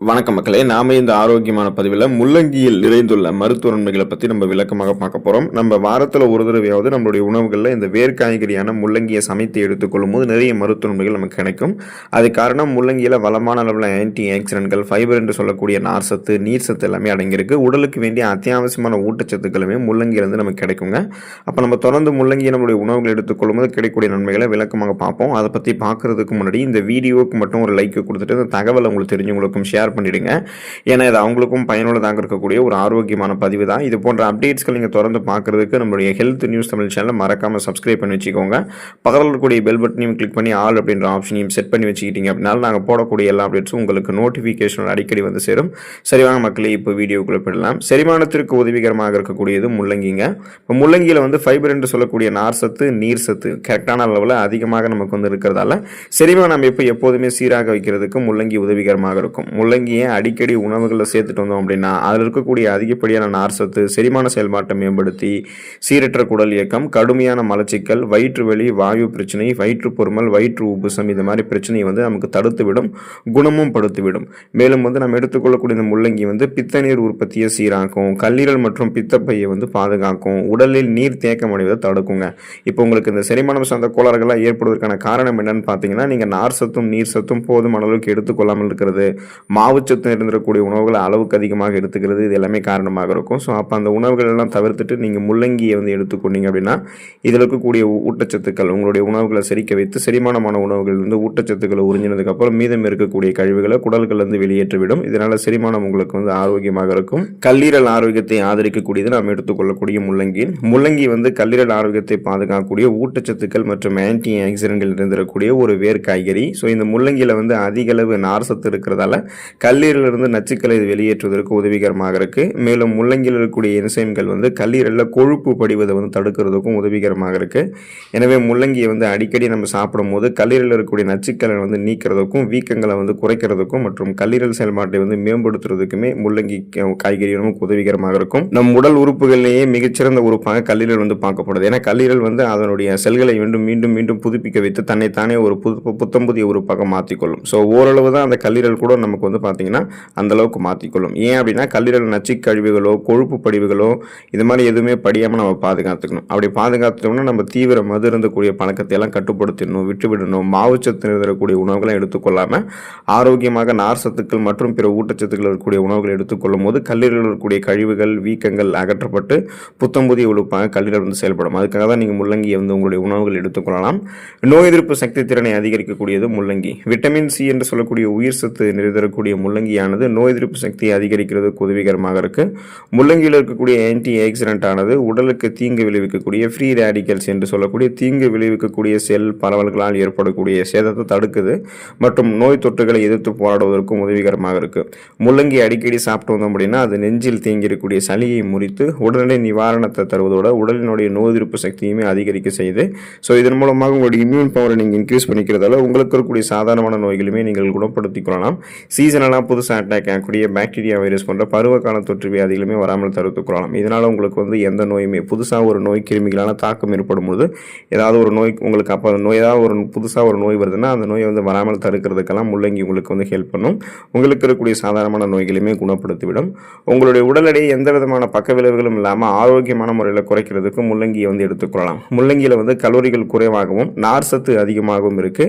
வணக்கம் மக்களே, நாம இந்த ஆரோக்கியமான பதிவில் முள்ளங்கியில் நிறைந்துள்ள மருத்துவ நன்மைகளை பற்றி நம்ம விளக்கமாக பார்க்க போகிறோம். நம்ம வாரத்தில் ஒரு தடவையாவது நம்மளுடைய உணவுகளில் இந்த வேர்க்காய்கறியான முள்ளங்கியை சமைத்து எடுத்துக்கொள்ளும் போது நிறைய மருத்துவ நன்மைகள் நமக்கு கிடைக்கும். அது காரணம் முள்ளங்கியில் வளமான அளவில் ஆன்டி ஆக்சிடென்ட்கள், ஃபைபர் என்று சொல்லக்கூடிய நார்சத்து, நீர் சத்து எல்லாமே அடங்கியிருக்கு. உடலுக்கு வேண்டிய அத்தியாவசியமான ஊட்டச்சத்துக்களுமே முள்ளங்கியிலிருந்து நமக்கு கிடைக்குங்க. அப்போ நம்ம தொடர்ந்து முள்ளங்கியை நம்மளுடைய உணவுகள் எடுத்துக்கொள்ளும் போது கிடைக்கக்கூடிய நன்மைகளை விளக்கமாக பார்ப்போம். அதை பற்றி பார்க்கறதுக்கு முன்னாடி இந்த வீடியோவுக்கு மட்டும் ஒரு லைக் கொடுத்துட்டு இந்த தகவலை உங்களுக்கு தெரிஞ்சவங்களுக்கும் ஷேர் பண்ணிடுங்க. ஏன்னா இது அவங்களுக்கும் பயனுள்ளதாக இருக்கக்கூடிய ஒரு ஆரோக்கியமான பதிவு தான். இது போன்ற அப்டேட்ஸ்கள் நீங்கள் தொடர்ந்து பார்க்கறதுக்கு நம்மளுடைய ஹெல்த் நியூஸ் தமிழ் சேனலை மறக்காமல் சப்ஸ்கிரைப் பண்ணி வச்சுக்கோங்க. பக்கத்தில் இருக்கக்கூடிய பெல் பட்டனையும் கிளிக் பண்ணி ஆல் அப்படின்ற ஆப்ஷனையும் செட் பண்ணி வச்சுக்கிட்டீங்க அப்படின்னா நாங்கள் போடக்கூடிய எல்லா அப்டேட்ஸும் உங்களுக்கு நோட்டிஃபிகேஷன் அடிக்கடி வந்து சேரும். சரிவாங்க மக்களே, இப்போ வீடியோக்குள்ளே போயிடலாம். செரிமானத்திற்கு உதவிகரமாக இருக்கக்கூடியது முள்ளங்கிங்க. இப்போ முள்ளங்கியில் வந்து ஃபைபர் என்று சொல்லக்கூடிய நார் சத்து, நீர் சத்து கரெக்டான அளவில் அதிகமாக நமக்கு வந்து இருக்கிறதால செரிமானம் அமைப்பு எப்போதுமே சீராக வைக்கிறதுக்கு முள்ளங்கி உதவிகரமாக இருக்கும். முள்ளங்கியை அடிக்கடி உணவுகளில் சேர்த்துட்டு வந்தோம் அப்படின்னா அதில் இருக்கக்கூடிய அதிகப்படியான நார் சத்து செரிமான செயல்பாட்டை மேம்படுத்தி சீரற்ற குடல் இயக்கம், கடுமையான மலச்சிக்கல், வயிற்று வலி, வாயு பிரச்சனை, வயிற்று பொறுமல், வயிற்று உப்புசம் இது மாதிரி பிரச்சனையை வந்து நமக்கு தடுத்துவிடும், குணமும் படுத்திவிடும். மேலும் வந்து நம்ம எடுத்துக்கொள்ளக்கூடிய இந்த முள்ளங்கி வந்து பித்த நீர் உற்பத்தியை சீராக்கும், கல்லீரல் மற்றும் பித்தப்பையை வந்து பாதுகாக்கும், உடலில் நீர் தேக்கம் அடைவதை தடுக்குங்க. இப்போ உங்களுக்கு இந்த செரிமானம் சார்ந்த கோளாறுகளாக ஏற்படுவதற்கான காரணம் என்னன்னு பார்த்தீங்கன்னா, நீங்கள் நார் சத்தும் நீர் சத்தும் போதுமான அளவுக்கு எடுத்துக்கொள்ளாமல் இருக்கிறது, மாவுச்சத்து இருந்திருக்கக்கூடிய உணவுகளை அளவுக்கு அதிகமாக எடுத்துக்கிறது, இது எல்லாமே காரணமாக இருக்கும். ஸோ அப்போ அந்த உணவுகள் எல்லாம் தவிர்த்துட்டு நீங்கள் முள்ளங்கியை வந்து எடுத்துக்கொண்டீங்க அப்படின்னா இதில் இருக்கக்கூடிய ஊட்டச்சத்துக்கள் உங்களுடைய உணவுகளை செரிக்க வைத்து செரிமானமான உணவுகள் வந்து ஊட்டச்சத்துக்களை உறிஞ்சினதுக்கப்புறம் மீதம் இருக்கக்கூடிய கழிவுகளை குடல்கள்லேருந்து வெளியேற்றிவிடும். இதனால் செரிமானம் உங்களுக்கு வந்து ஆரோக்கியமாக இருக்கும். கல்லீரல் ஆரோக்கியத்தை ஆதரிக்கக்கூடியது நாம் எடுத்துக்கொள்ளக்கூடிய முள்ளங்கி வந்து கல்லீரல் ஆரோக்கியத்தை பாதுகாக்கக்கூடிய ஊட்டச்சத்துக்கள் மற்றும் ஆன்டி ஆக்சிடென்ட்கள் இருந்திருக்கக்கூடிய ஒரு வேர் காய்கறி. ஸோ இந்த முள்ளங்கியில் வந்து அதிக அளவு நார் சத்து இருக்கிறதால கல்லீரலிருந்து நச்சுக்களை வெளியேற்றுவதற்கு உதவிகரமாக இருக்கு. மேலும் முள்ளங்கியில் இருக்கக்கூடிய என்சைம்கள் வந்து கல்லீரலில் கொழுப்பு படிவதை வந்து தடுக்கிறதுக்கும் உதவிகரமாக இருக்கு. எனவே முள்ளங்கியை வந்து அடிக்கடி நம்ம சாப்பிடும் போது கல்லீரலில் இருக்கக்கூடிய நச்சுக்களை வந்து நீக்கிறதுக்கும், வீக்கங்களை வந்து குறைக்கிறதுக்கும் மற்றும் கல்லீரல் செயல்பாட்டை வந்து மேம்படுத்துறதுக்குமே முள்ளங்கி காய்கறி நமக்கு உதவிகரமாக இருக்கும். நம் உடல் உறுப்புகளிலேயே மிகச்சிறந்த உறுப்பாக கல்லீரல் வந்து பார்க்கப்படுது. ஏன்னா கல்லீரல் வந்து அதனுடைய செல்களை மீண்டும் மீண்டும் புதுப்பிக்க வைத்து தன்னைத்தானே ஒரு புத்தம் புதிய உறுப்பாக மாற்றிக்கொள்ளும். ஸோ ஓரளவு தான் அந்த கல்லீரல் கூட நமக்கு வந்து பார்த்தீங்கன்னா அந்த அளவுக்கு மாற்றிக்கொள்ளும். ஏன் அப்படின்னா கல்லீரல் நச்சு கழிவுகளோ கொழுப்பு படிவுகளோ இது மாதிரி எதுவுமே படியாமல் நம்ம பாதுகாத்துக்கணும். அப்படி பாதுகாத்துட்டோம்னா நம்ம தீவிர மது இருந்தக்கூடிய பழக்கத்தை எல்லாம் கட்டுப்படுத்திடணும், விட்டுவிடணும். மாவுச்சத்து இருந்தக்கூடிய உணவுகளை எடுத்துக்கொள்ளாமல் ஆரோக்கியமாக நார் சத்துக்கள் மற்றும் பிற ஊட்டச்சத்துக்கள் இருக்கக்கூடிய உணவுகளை எடுத்துக்கொள்ளும் போது கல்லீரலில் இருக்கக்கூடிய கழிவுகள், வீக்கங்கள் அகற்றப்பட்டு புத்தம் புதிய உறுப்பாக கல்லீரல் வந்து செயல்படும். அதுக்காக தான் நீங்கள் முள்ளங்கியை வந்து உங்களுடைய உணவுகள் எடுத்துக்கொள்ளலாம். நோய் எதிர்ப்பு சக்தி திறனை அதிகரிக்கக்கூடியது முள்ளங்கி. விட்டமின் சி என்று சொல்லக்கூடிய உயிர் சத்து நிறைந்திருக்கக்கூடிய முள்ளங்கியானது நோய் எதிர்ப்பு சக்தியை அதிகரிக்கிறதுக்கு உதவிகரமாக இருக்கு. முள்ளங்கியில் இருக்கக்கூடிய ஆன்டி ஆக்சிடென்ட் ஆனது உடலுக்கு தீங்கு விளைவிக்கக்கூடிய ஃப்ரீ ரேடிக்கல்ஸ் என்று சொல்லக்கூடிய தீங்கு விளைவிக்கக்கூடிய செல் பரவல்களால் ஏற்படக்கூடிய சேதத்தை தடுக்குது மற்றும் நோய் தொற்றுகளை எதிர்த்து போராடுவதற்கும் உதவிகரமாக இருக்கு. முள்ளங்கி அடிக்கடி சாப்பிட்டு வந்தோம் அப்படின்னா அது நெஞ்சில் தேங்கியிருக்கக்கூடிய சளியை முறித்து உடனடி நிவாரணத்தை தருவதோட உடலினுடைய நோய் எதிர்ப்பு சக்தியுமே அதிகரிக்க செய்யுது. ஸோ இதன் மூலமாக உங்களுடைய இம்யூன் பவரை நீங்கள் இன்க்ரீஸ் பண்ணிக்கிறதால உங்களுக்கு இருக்கக்கூடிய சாதாரணமான நோய்களுமே நீங்கள் குணப்படுத்திக் கொள்ளலாம். சீசனெல்லாம் புதுசாக அட்டாக் ஆகக்கூடிய பாக்டீரியா, வைரஸ் போன்ற பருவகால தொற்று வியாதிகளுமே வராமல் தடுத்துக் கொள்ளலாம். இதனால் உங்களுக்கு வந்து எந்த நோயுமே புதுசாக ஒரு நோய் கிருமிகளான தாக்கம் ஏற்படும் போது ஏதாவது ஒரு நோய் உங்களுக்கு அப்போ ஏதாவது ஒரு புதுசாக ஒரு நோய் வருதுன்னா அந்த நோயை வந்து வராமல் தடுக்கிறதுக்கெல்லாம் முள்ளங்கி உங்களுக்கு வந்து ஹெல்ப் பண்ணும். உங்களுக்கு இருக்கக்கூடிய சாதாரணமான நோய்களையுமே குணப்படுத்திவிடும். உங்களுடைய உடல் எடையை எந்த விதமான பக்க விளைவுகளும் இல்லாமல் ஆரோக்கியமான முறையில் குறைக்கிறதுக்கு முள்ளங்கியை வந்து எடுத்துக்கொள்ளலாம். முள்ளங்கியில் வந்து கலோரிகள் குறைவாகவும் நார் சத்து அதிகமாகவும் இருக்கு.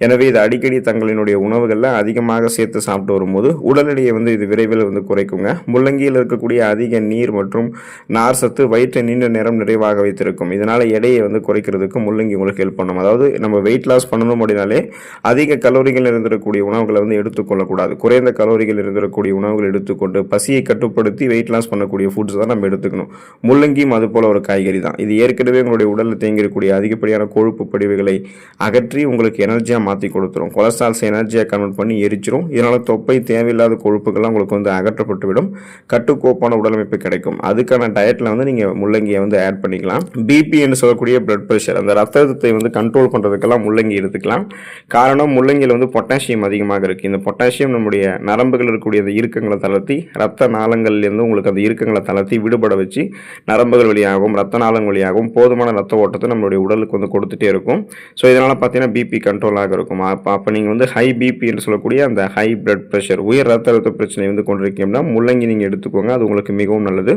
எனவே இது அடிக்கடி தங்களினுடைய உணவுகளில் அதிகமாக சேர்த்து சாப்பிட்டு வரும்போது உடல் எடையை வந்து இது விரைவில் வந்து குறைக்குங்க. முள்ளங்கியில் இருக்கக்கூடிய அதிக நீர் மற்றும் நார் சத்து வயிற்றை நீண்ட நேரம் நிறைவாக வைத்திருக்கும். இதனால் எடையை வந்து குறைக்கிறதுக்கு முள்ளங்கி உங்களுக்கு ஹெல்ப் பண்ணும். அதாவது நம்ம வெயிட் லாஸ் பண்ணணும் அப்படின்னாலே அதிக கலோரிகள் இருந்திருக்கக்கூடிய உணவுகளை வந்து எடுத்துக்கொள்ளக்கூடாது. குறைந்த கலோரிகள் இருந்திருக்கக்கூடிய உணவுகள் எடுத்துக்கொண்டு பசியை கட்டுப்படுத்தி வெயிட் லாஸ் பண்ணக்கூடிய ஃபுட்ஸ் தான் நம்ம எடுத்துக்கணும். முள்ளங்கியும் அது போல ஒரு காய்கறி தான். இது ஏற்கனவே உங்களுடைய உடலில் தேங்கியிருக்கக்கூடிய அதிகப்படியான கொழுப்பு படிவுகளை அகற்றி உங்களுக்கு எனர்ஜியாக மாற்றி கொடுத்துரும். கொலஸ்ட்ரால்ஸ் எனர்ஜியாக கன்வெர்ட் பண்ணி எரிச்சிரும். இதனால் தொப்பை தேவையில்லாத கொழுப்புகள்லாம் உங்களுக்கு வந்து அகற்றப்பட்டுவிடும். கட்டுக்கோப்பான உடலமைப்பு கிடைக்கும். அதுக்கான டயட்டில் வந்து நீங்கள் முள்ளங்கியை வந்து ஆட் பண்ணிக்கலாம். பிபி என்று சொல்லக்கூடிய பிளட் ப்ரெஷர், அந்த ரத்த அழுத்தத்தை வந்து கண்ட்ரோல் பண்ணுறதுக்கெல்லாம் முள்ளங்கி எடுத்துக்கலாம். காரணம் முள்ளங்கியில் வந்து பொட்டாசியம் அதிகமாக இருக்குது. இந்த பொட்டாசியம் நம்முடைய நரம்புகள் இருக்கக்கூடிய அந்த இறுக்கங்களை தளர்த்தி ரத்த நாளங்கள்லேருந்து உங்களுக்கு அந்த இறுக்கங்களை தளர்த்தி விடுபட வச்சு நரம்புகள் வழியாகவும் ரத்த நாளங்கள் வழியாகவும் போதுமான ரத்த ஓட்டத்தை நம்மளுடைய உடலுக்கு வந்து கொடுத்துட்டே இருக்கும். ஸோ இதனால் பார்த்தீங்கன்னா பிபி கண்ட்ரோலாக இருக்கும். அப்போ நீங்கள் வந்து ஹை பிபி என்று சொல்லக்கூடிய அந்த ஹை பிளட் ப்ரெஷர் ப்ரெஷர், உயர் ரத்த அழுத்த பிரச்சனை வந்து கொண்டிருக்கீங்கன்னா முள்ளங்கி நீங்கள் எடுத்துக்கோங்க. அது உங்களுக்கு மிகவும் நல்லது.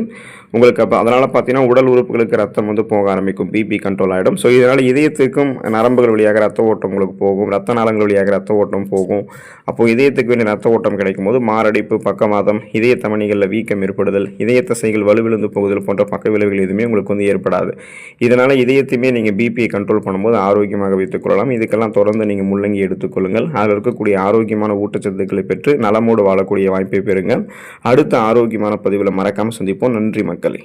உங்களுக்கு அப்போ அதனால் பார்த்தீங்கன்னா உடல் உறுப்புகளுக்கு ரத்தம் வந்து போக ஆரம்பிக்கும். பிபி கண்ட்ரோல் ஆகிடும். ஸோ இதனால் இதயத்துக்கும் நரம்புகள் வழியாக ரத்த ஓட்டம் உங்களுக்கு போகும். ரத்த நாளங்கள் வழியாக ரத்த ஓட்டம் போகும். அப்போது இதயத்துக்கு வேண்டிய ரத்த ஓட்டம் கிடைக்கும் போது மாரடைப்பு, பக்கவாதம், இதய தமனிகளில் வீக்கம் ஏற்படுதல், இதய தசைகள் வலுவிழந்து போகுதல் போன்ற பக்க விளைவுகள் எதுவுமே உங்களுக்கு வந்து ஏற்படாது. இதனால் இதயத்தையுமே நீங்கள் பிபியை கண்ட்ரோல் பண்ணும்போது ஆரோக்கியமாக வைத்துக் கொள்ளலாம். இதுக்கெல்லாம் தொடர்ந்து நீங்கள் முள்ளங்கி எடுத்துக்கொள்ளுங்கள். அதில் இருக்கக்கூடிய ஆரோக்கியமான ஊட்டச்சத்துக்களை பெற்று நலமோடு வாழக்கூடிய வாய்ப்பை பெறுங்கள். அடுத்த ஆரோக்கியமான பதிவில் மறக்காமல் சந்திப்போம். நன்றி மக்களே.